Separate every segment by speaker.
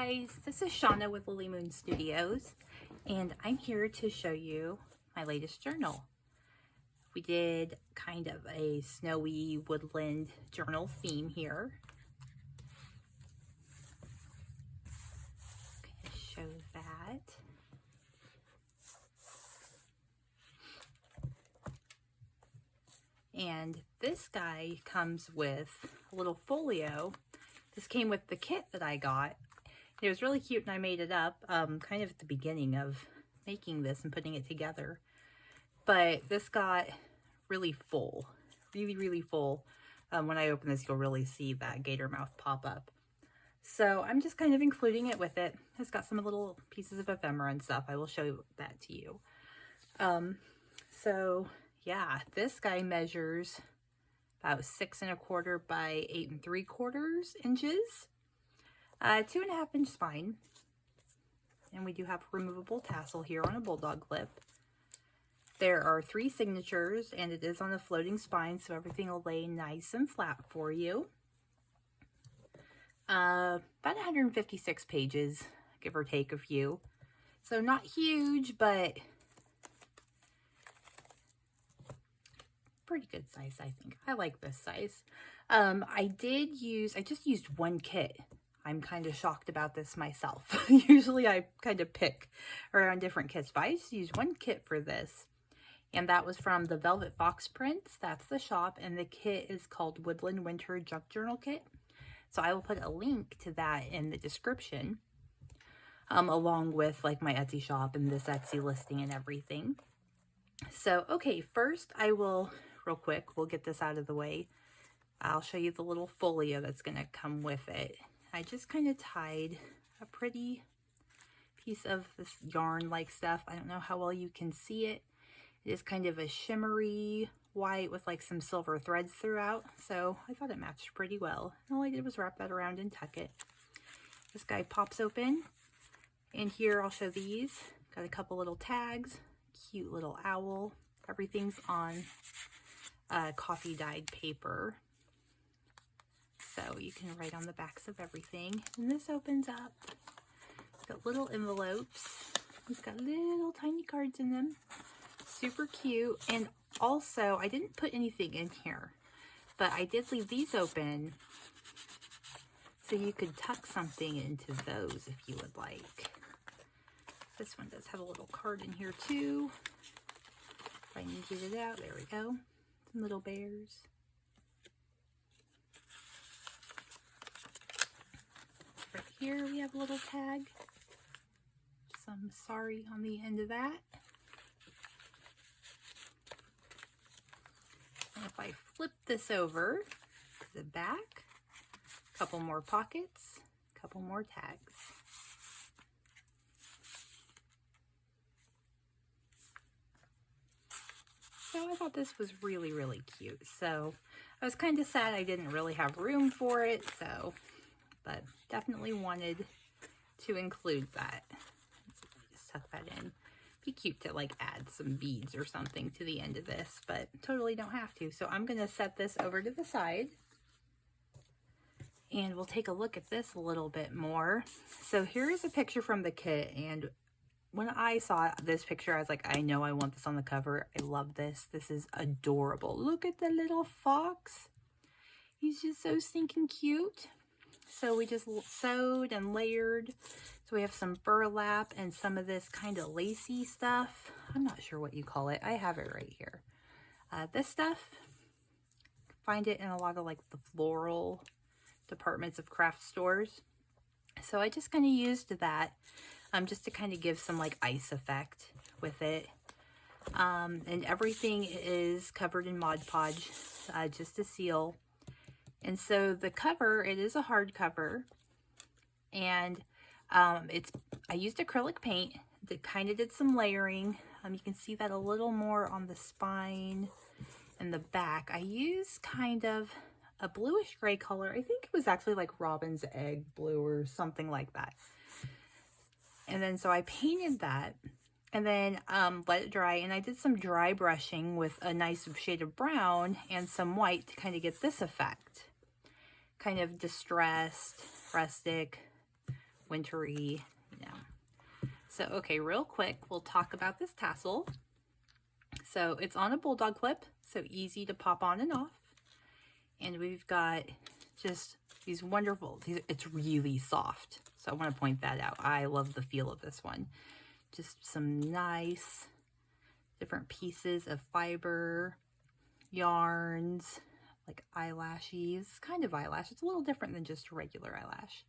Speaker 1: guys, this is Shauna with Lily Moon Studios, and I'm here to show you my latest journal. We did kind of a snowy woodland journal theme here. I'm going to show that. And this guy comes with a little folio. This came with the kit that I got. It was really cute and I made it up kind of at the beginning of making this and putting it together. But this got really full, really full. When I open this, you'll really see that gator mouth pop up. So I'm just kind of including it with it. It's got some little pieces of ephemera and stuff. I will show that to you. So yeah, this guy measures about 6 1/4 by 8 3/4 inches. 2.5 inch spine. And we do have a removable tassel here on a bulldog lip. There are 3 signatures and it is on a floating spine, so everything will lay nice and flat for you. About 156 pages, give or take a few. So not huge, but pretty good size, I think. I like this size. I just used one kit. I'm kind of shocked about this myself. Usually I kind of pick around different kits, but I just used one kit for this. And that was from the Velvet Fox Prints. That's the shop. And the kit is called Woodland Winter Junk Journal Kit. So I will put a link to that in the description. Along with like my Etsy shop and this Etsy listing and everything. So, okay, first I will, real quick, we'll get this out of the way. I'll show you the little folio that's going to come with it. I just kind of tied a pretty piece of this yarn-like stuff. I don't know how well you can see it. It is kind of a shimmery white with like some silver threads throughout. So I thought it matched pretty well. And all I did was wrap that around and tuck it. This guy pops open. And here I'll show these. Got a couple little tags. Cute little owl. Everything's on coffee dyed paper. So you can write on the backs of everything. And this opens up. It's got little envelopes. It's got little tiny cards in them. Super cute. And also, I didn't put anything in here, but I did leave these open so you could tuck something into those if you would like. This one does have a little card in here too. If I can get it out, there we go. Some little bears. Right here we have a little tag. Some sorry on the end of that. And if I flip this over to the back, a couple more pockets, a couple more tags. So I thought this was really cute. So I was kind of sad I didn't really have room for it, but definitely wanted to include that. Just tuck that in. Be cute to like add some beads or something to the end of this, but totally don't have to. So I'm going to set this over to the side and we'll take a look at this a little bit more. So here is a picture from the kit, and when I saw this picture, I was like, I know I want this on the cover. I love this. This is adorable. Look at the little fox. He's just so stinking cute. So we just sewed and layered. So we have some burlap and some of this kind of lacy stuff. I'm not sure what you call it. I have it right here. This stuff, find it in a lot of like the floral departments of craft stores. So I just kind of used that just to kind of give some like ice effect with it. And everything is covered in Mod Podge, just to seal. And so the cover, it is a hard cover, and I used acrylic paint that kind of did some layering. You can see that a little more on the spine and the back. I used kind of a bluish gray color. I think it was actually like robin's egg blue or something like that. And then so I painted that and then let it dry, and I did some dry brushing with a nice shade of brown and some white to kind of get this effect. Kind of distressed, rustic, wintry, you know. So, okay, real quick, we'll talk about this tassel. So it's on a bulldog clip, so easy to pop on and off. And we've got just these wonderful, it's really soft. So I want to point that out. I love the feel of this one. Just some nice different pieces of fiber, yarns, like eyelashes, kind of eyelash. It's a little different than just a regular eyelash.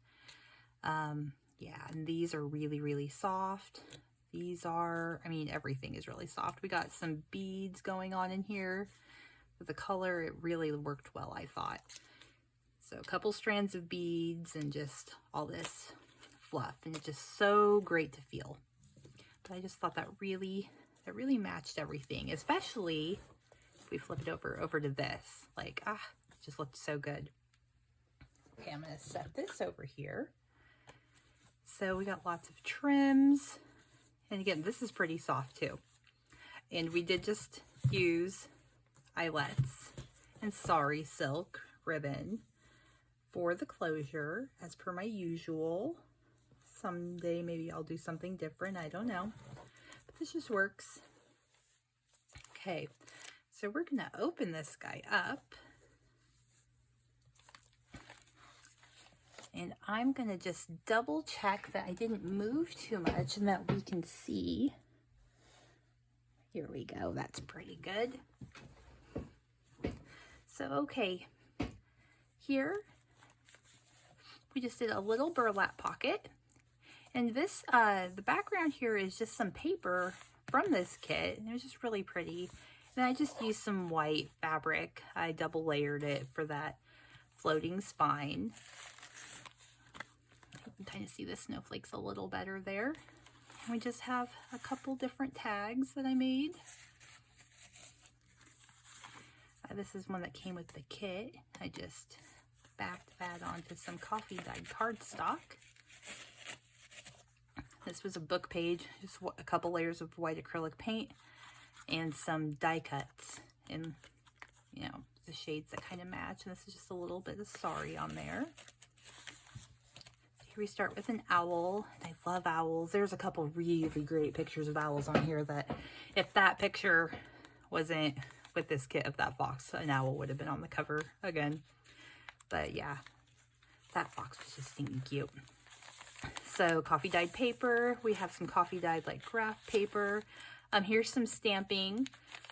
Speaker 1: Yeah, and these are really, really soft. These are, I mean, everything is really soft. We got some beads going on in here. With the color, it really worked well, I thought. So a couple strands of beads and just all this fluff, and it's just so great to feel. But I just thought that really matched everything, especially if we flip it over to this. Like, it just looked so good. Okay, I'm gonna set this over here. So we got lots of trims. And again, this is pretty soft too. And we did just use eyelets and sari silk ribbon for the closure, as per my usual. Someday maybe I'll do something different, I don't know. But this just works. Okay, so we're gonna open this guy up. And I'm gonna just double check that I didn't move too much and that we can see. Here we go, that's pretty good. So, okay, here we just did a little burlap pocket. And this, the background here is just some paper from this kit. And it was just really pretty. And I just used some white fabric. I double layered it for that floating spine. You can kind of see the snowflakes a little better there. And we just have a couple different tags that I made. This is one that came with the kit. I just backed that onto some coffee dyed cardstock. This was a book page, just a couple layers of white acrylic paint and some die cuts in, you know, the shades that kind of match. And this is just a little bit of sari on there. Here we start with an owl. I love owls. There's a couple really great pictures of owls on here that if that picture wasn't with this kit of that fox, an owl would have been on the cover again. But yeah, that fox was just stinking cute. So coffee dyed paper. We have some coffee dyed like graph paper. Here's some stamping.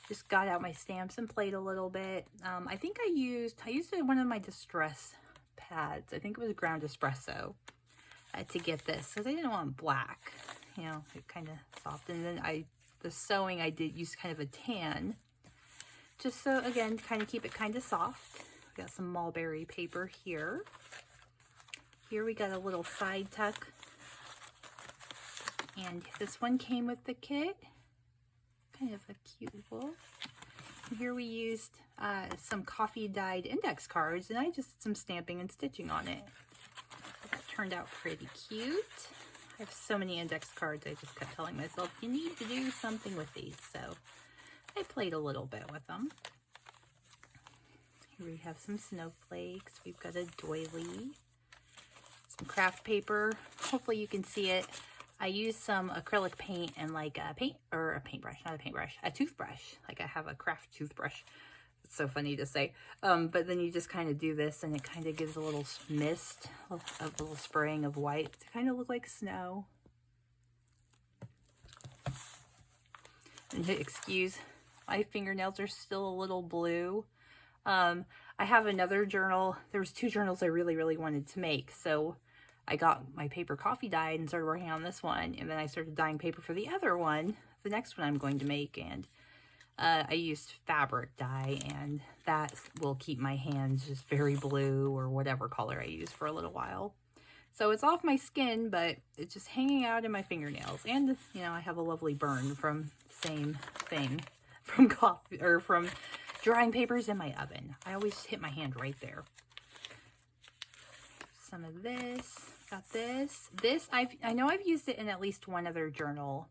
Speaker 1: Just got out my stamps and played a little bit. I think I used one of my distress pads. I think it was ground espresso to get this because I didn't want black. You know, it kind of soft. And then the sewing I did use kind of a tan. Just so, again, kind of keep it kind of soft. We got some mulberry paper here. Here we got a little side tuck. And this one came with the kit. Kind of a cute wolf. And here we used some coffee dyed index cards, and I just did some stamping and stitching on it. That turned out pretty cute. I have so many index cards, I just kept telling myself, you need to do something with these. So I played a little bit with them. Here we have some snowflakes. We've got a doily, some craft paper. Hopefully you can see it. I used some acrylic paint and like a toothbrush. Like I have a craft toothbrush. It's so funny to say. But then you just kind of do this and it kind of gives a little mist, a little spraying of white to kind of look like snow. And excuse, my fingernails are still a little blue. I have another journal. There was 2 journals I really wanted to make. So I got my paper coffee dyed and started working on this one. And then I started dyeing paper for the other one, the next one I'm going to make. And I used fabric dye, and that will keep my hands just very blue or whatever color I use for a little while. So it's off my skin, but it's just hanging out in my fingernails. And, you know, I have a lovely burn from the same thing from coffee or from drying papers in my oven. I always hit my hand right there. Some of this, got this. This, I know I've used it in at least one other journal.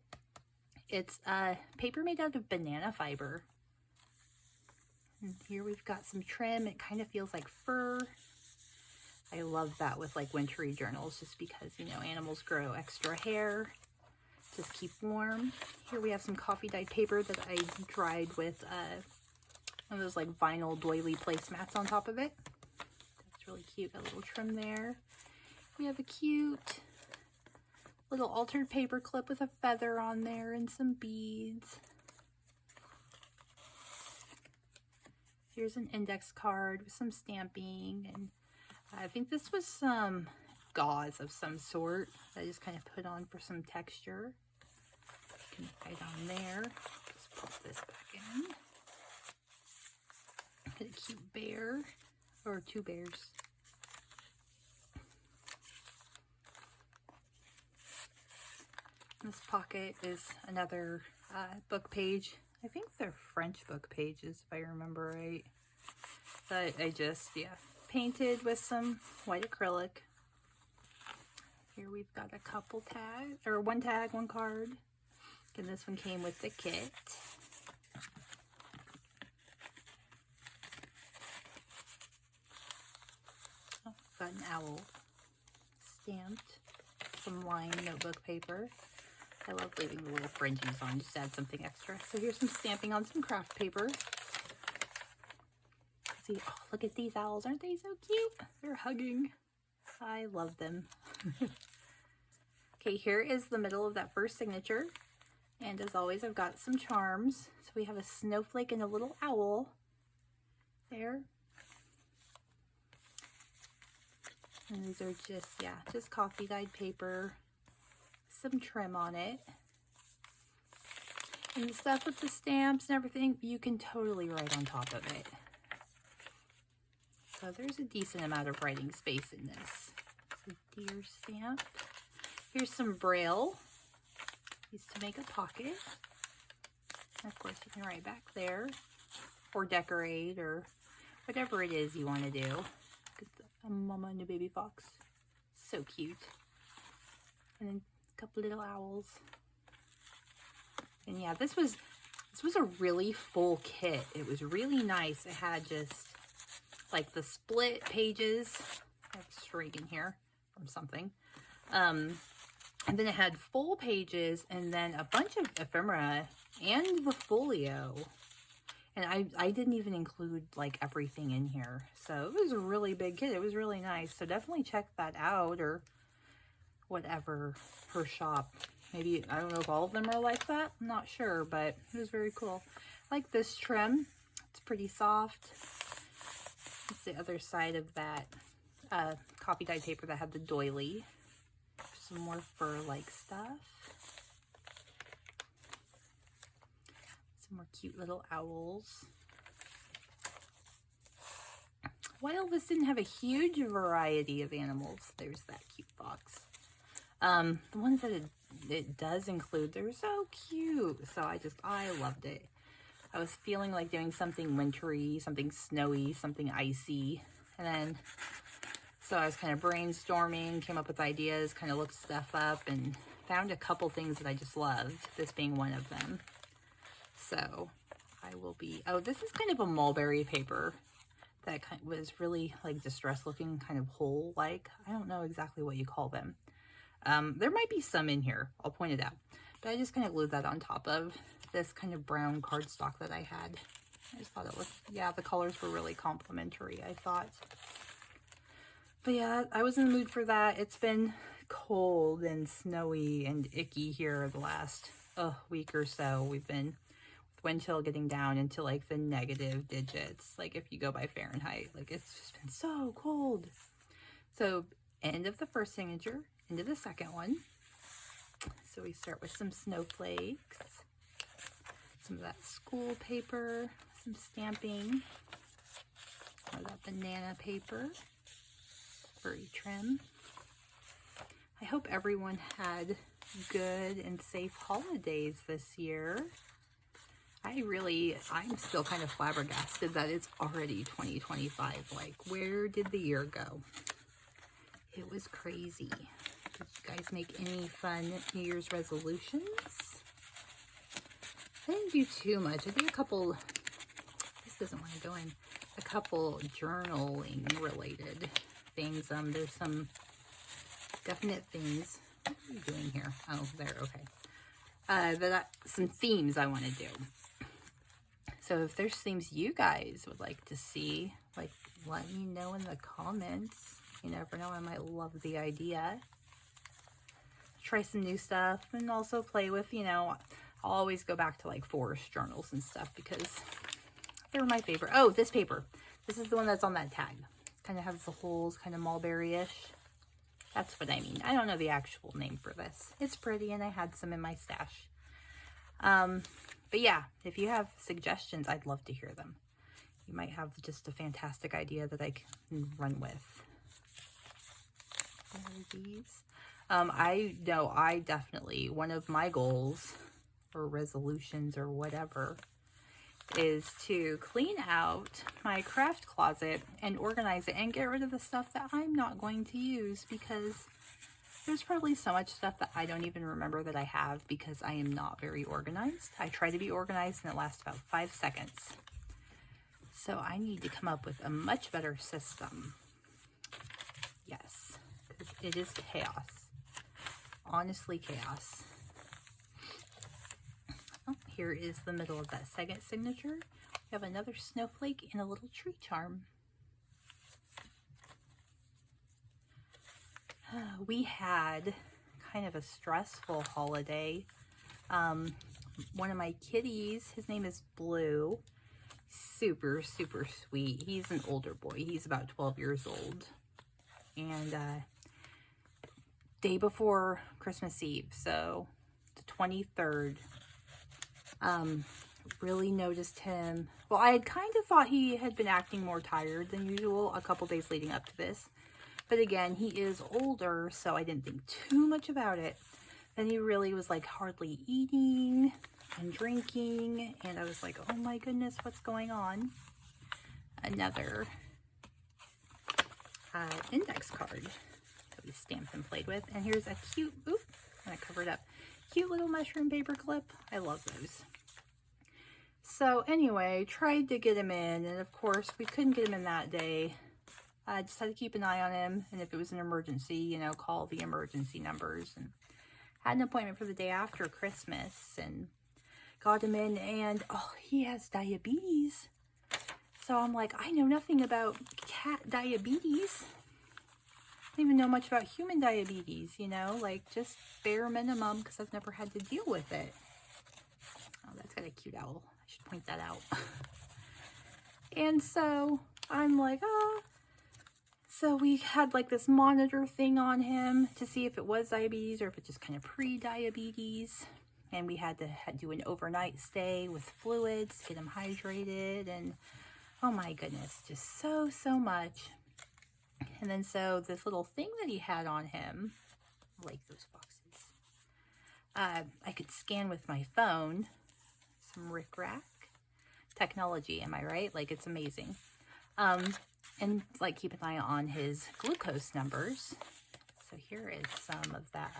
Speaker 1: It's paper made out of banana fiber. And here we've got some trim. It kind of feels like fur. I love that with like wintry journals, just because, you know, animals grow extra hair. Just keep warm. Here we have some coffee dyed paper that I dried with one of those like vinyl doily placemats on top of it. That's really cute. A little trim there. We have a cute little altered paper clip with a feather on there and some beads. Here's an index card with some stamping, and I think this was some gauze of some sort that I just kind of put on for some texture. You can write on there. Just pop this back in. Got a cute bear, or two bears. This pocket is another book page. I think they're French book pages, if I remember right. But I just, yeah, painted with some white acrylic. Here we've got a couple tags, or one tag, one card. And this one came with the kit. Oh, got an owl stamped. Some lined notebook paper. I love leaving the little fringes on, just add something extra. So here's some stamping on some craft paper. See, oh, look at these owls. Aren't they so cute? They're hugging. I love them. Okay, here is the middle of that first signature. And as always, I've got some charms. So we have a snowflake and a little owl there. And these are just, yeah, just coffee dyed paper. Some trim on it. And the stuff with the stamps and everything, you can totally write on top of it. So there's a decent amount of writing space in this. It's a deer stamp. Here's some braille. Used to make a pocket. And of course, you can write back there, or decorate, or whatever it is you want to do. Look at the mama and the baby fox. So cute. And then a couple little owls. And yeah, this was a really full kit. It was really nice. It had just like the split pages. I have a string in here from something. And then it had full pages and then a bunch of ephemera and the folio. And I didn't even include like everything in here. So it was a really big kit. It was really nice. So definitely check that out, or whatever her shop. Maybe, I don't know if all of them are like that. I'm not sure, but it was very cool. I like this trim. It's pretty soft. It's the other side of that coffee dyed paper that had the doily. Some more fur-like stuff. Some more cute little owls. While this didn't have a huge variety of animals, there's that cute fox. The ones that it does include, they're so cute. So I loved it. I was feeling like doing something wintry, something snowy, something icy. And then, so I was kind of brainstorming, came up with ideas, kind of looked stuff up, and found a couple things that I just loved, this being one of them. So I will be, oh, this is kind of a mulberry paper that was really like distressed looking, kind of whole-like. I don't know exactly what you call them. There might be some in here, I'll point it out. But I just kind of glued that on top of this kind of brown cardstock that I had. I just thought it looked, yeah, the colors were really complimentary, I thought. But yeah, I was in the mood for that. It's been cold and snowy and icky here the last week or so. We've been with wind chill getting down into like the negative digits. Like if you go by Fahrenheit, like it's just been so cold. So end of the first signature, into the second one. So we start with some snowflakes, some of that school paper, some stamping, some of that banana paper, furry trim. I hope everyone had good and safe holidays this year. I'm still kind of flabbergasted that it's already 2025. Like, where did the year go? It was crazy. Did you guys make any fun New Year's resolutions? I didn't do too much. I did a couple, this doesn't want to go in, a couple journaling related things. There's some definite things. What are you doing here? Oh, there, okay. But some themes I want to do. So if there's themes you guys would like to see, like, let me know in the comments. You never know, I might love the idea. Try some new stuff and also play with, you know, I'll always go back to like forest journals and stuff because they're my favorite. Oh, this paper. This is the one that's on that tag. Kind of has the holes, kind of mulberry-ish. That's what I mean. I don't know the actual name for this. It's pretty and I had some in my stash. But yeah, if you have suggestions, I'd love to hear them. You might have just a fantastic idea that I can run with. What are these? I know I definitely, one of my goals or resolutions or whatever is to clean out my craft closet and organize it and get rid of the stuff that I'm not going to use, because there's probably so much stuff that I don't even remember that I have because I am not very organized. I try to be organized and it lasts about 5 seconds. So I need to come up with a much better system. Yes, because it is chaos. Honestly, chaos. Oh, here is the middle of that second signature. We have another snowflake and a little tree charm. We had kind of a stressful holiday. One of my kitties, his name is Blue. Super, super sweet. He's an older boy. He's about 12 years old. And day before Christmas Eve, so the 23rd, really noticed him. Well, I had kind of thought he had been acting more tired than usual a couple days leading up to this. But again, he is older, so I didn't think too much about it. Then he really was like hardly eating and drinking, and I was like, oh my goodness, what's going on? Another index card that we stamped and played with. And here's a cute, oop, I'm gonna cover it up, cute little mushroom paper clip. I love those. So anyway, tried to get him in, and of course we couldn't get him in that day. I just had to keep an eye on him, and if it was an emergency, you know, call the emergency numbers. And had an appointment for the day after Christmas and got him in, and oh, he has diabetes. So I'm like, I know nothing about cat diabetes. I don't even know much about human diabetes, you know, like just bare minimum, because I've never had to deal with it. Oh, that's got a cute owl. I should point that out. And so I'm like, oh. So we had like this monitor thing on him to see if it was diabetes or if it's just kind of pre-diabetes. And we had to do an overnight stay with fluids, get him hydrated, and oh my goodness, just so much. And then so this little thing that he had on him, I like those boxes. I could scan with my phone, some rickrack technology, am I right? Like, it's amazing. And like keep an eye on his glucose numbers. So here is some of that.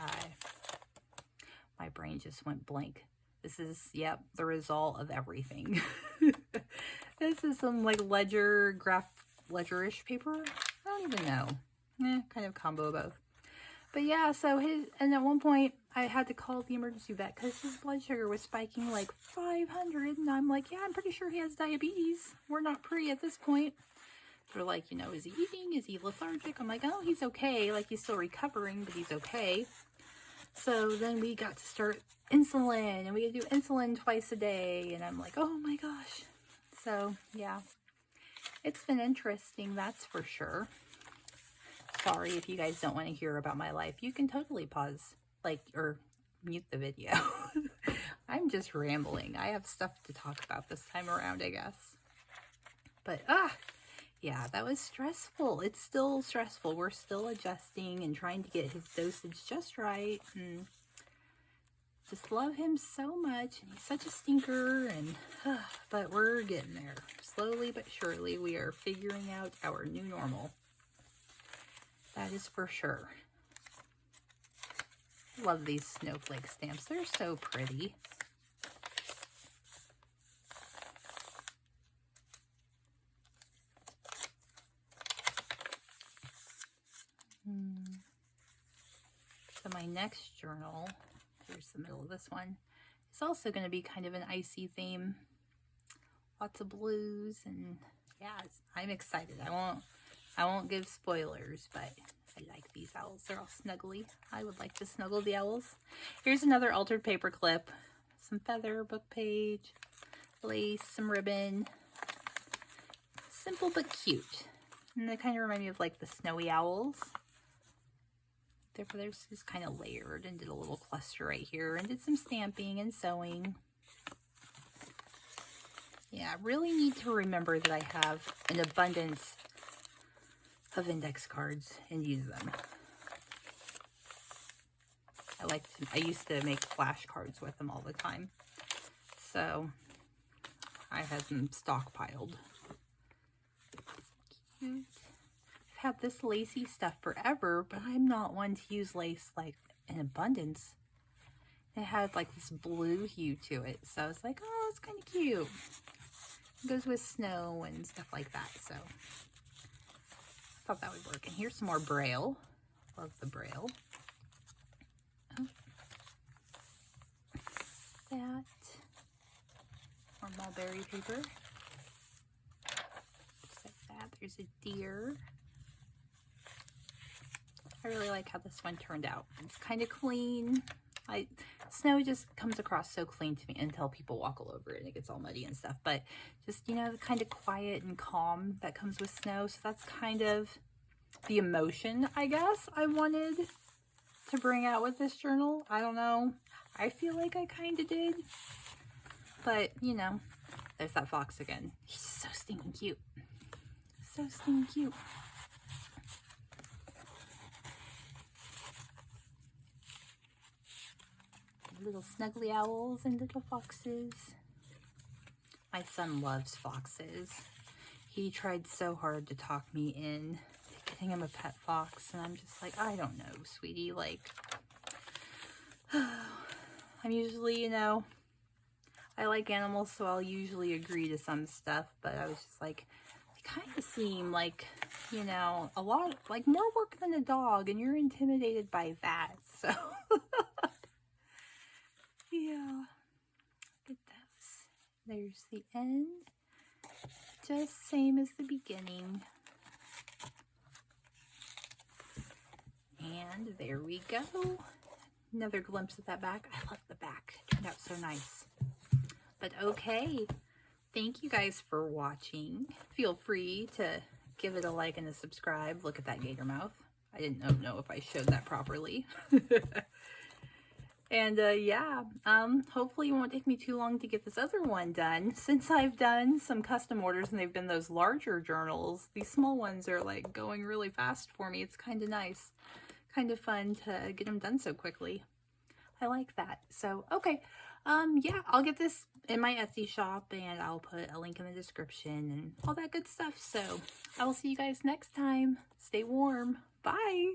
Speaker 1: My brain just went blank. This is, yep, the result of everything. This is some like ledgerish paper. I don't even know. Kind of combo of both. But yeah, so and at one point I had to call the emergency vet because his blood sugar was spiking like 500. And I'm like, yeah, I'm pretty sure he has diabetes. We're not pre at this point. They're like, you know, is he eating? Is he lethargic? I'm like, oh, he's okay. Like, he's still recovering, but he's okay. So then we got to start insulin, and we do insulin twice a day. And I'm like, oh my gosh. So yeah, it's been interesting, that's for sure. Sorry if you guys don't want to hear about my life. You can totally pause, like, or mute the video. I'm just rambling. I have stuff to talk about this time around, I guess. But, yeah, that was stressful. It's still stressful. We're still adjusting and trying to get his dosage just right. And just love him so much. And he's such a stinker. And but we're getting there. Slowly but surely, we are figuring out our new normal. That is for sure. Love these snowflake stamps. They're so pretty. next journal, here's the middle of this one, it's also going to be kind of an icy theme. Lots of blues, and yeah, I'm excited. I won't give spoilers, but I like these owls. They're all snuggly. I would like to snuggle the owls. Here's another altered paper clip. Some feather, book page, lace, some ribbon. Simple but cute. And they kind of remind me of like the snowy owls. Therefore, there's just kind of layered and did a little cluster right here and did some stamping and sewing. Yeah, I really need to remember that I have an abundance of index cards and use them. I used to make flashcards with them all the time. So I had them stockpiled. Cute. I've had this lacy stuff forever, but I'm not one to use lace like in abundance. It had like this blue hue to it. So I was like, oh, it's kind of cute. It goes with snow and stuff like that. So I thought that would work. And here's some more braille. Love the braille. Oh. That. More mulberry paper. Just like that. There's a deer. I really like how this one turned out. It's kind of clean. Snow just comes across so clean to me until people walk all over it and it gets all muddy and stuff. But just, you know, the kind of quiet and calm that comes with snow. So that's kind of the emotion, I guess, I wanted to bring out with this journal. I don't know. I feel like I kind of did. But, you know, there's that fox again. He's so stinking cute. So stinking cute. Little snuggly owls and little foxes. My son loves foxes. He tried so hard to talk me in to getting him a pet fox, and I'm just like, I don't know, sweetie. Like, I'm usually, you know, I like animals, so I'll usually agree to some stuff, but I was just like, they kind of seem like, you know, a lot, like more work than a dog, and you're intimidated by that, so. Yeah, look at this. There's the end. Just same as the beginning. And there we go. Another glimpse of that back. I love the back. It turned out so nice. But okay. Thank you guys for watching. Feel free to give it a like and a subscribe. Look at that gator mouth. I didn't know if I showed that properly. And yeah, hopefully it won't take me too long to get this other one done. Since I've done some custom orders and they've been those larger journals, these small ones are like going really fast for me. It's kind of nice, kind of fun to get them done so quickly. I like that. So, okay. Yeah, I'll get this in my Etsy shop and I'll put a link in the description and all that good stuff. So I will see you guys next time. Stay warm. Bye.